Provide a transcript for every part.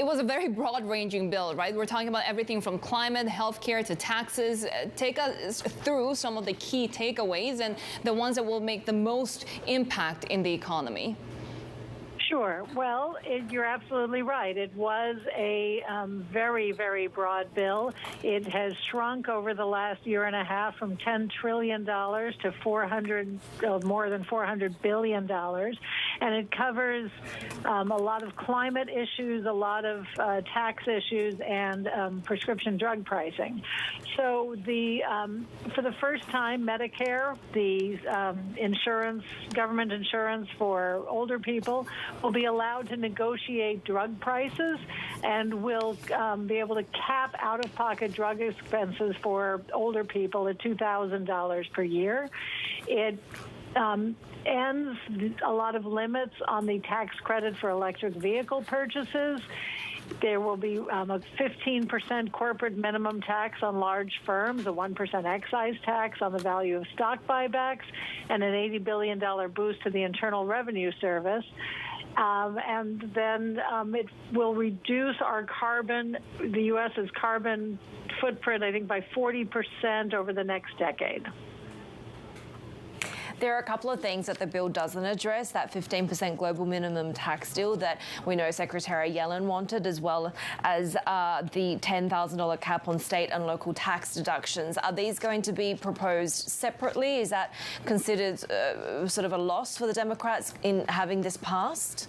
it was a very broad-ranging bill, right? We're talking about everything from climate, healthcare to taxes. Take us through some of the key takeaways and the ones that will make the most impact in the economy. Sure. Well, you're absolutely right. It was a very, very broad bill. It has shrunk over the last year and a half from $10 trillion to more than $400 billion. And it covers a lot of climate issues, a lot of tax issues, and prescription drug pricing. So for the first time, Medicare, the government insurance for older people, will be allowed to negotiate drug prices and will be able to cap out-of-pocket drug expenses for older people at $2,000 per year. It ends a lot of limits on the tax credit for electric vehicle purchases. There will be a 15% corporate minimum tax on large firms, a 1% excise tax on the value of stock buybacks, and an $80 billion boost to the Internal Revenue Service. And then it will reduce the U.S.'s carbon footprint, I think, by 40% over the next decade. There are a couple of things that the bill doesn't address, that 15% global minimum tax deal that we know Secretary Yellen wanted, as well as the $10,000 cap on state and local tax deductions. Are these going to be proposed separately? Is that considered sort of a loss for the Democrats in having this passed?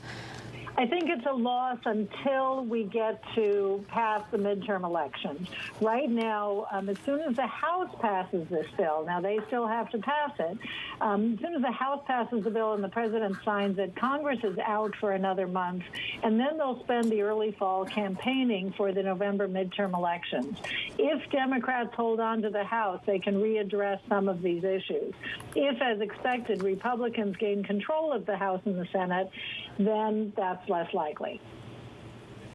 I think it's a loss until we get to pass the midterm elections. Right now, as soon as the House passes this bill, now they still have to pass it, as soon as the House passes the bill and the president signs it, Congress is out for another month, and then they'll spend the early fall campaigning for the November midterm elections. If Democrats hold on to the House, they can readdress some of these issues. If, as expected, Republicans gain control of the House and the Senate, then that's less likely.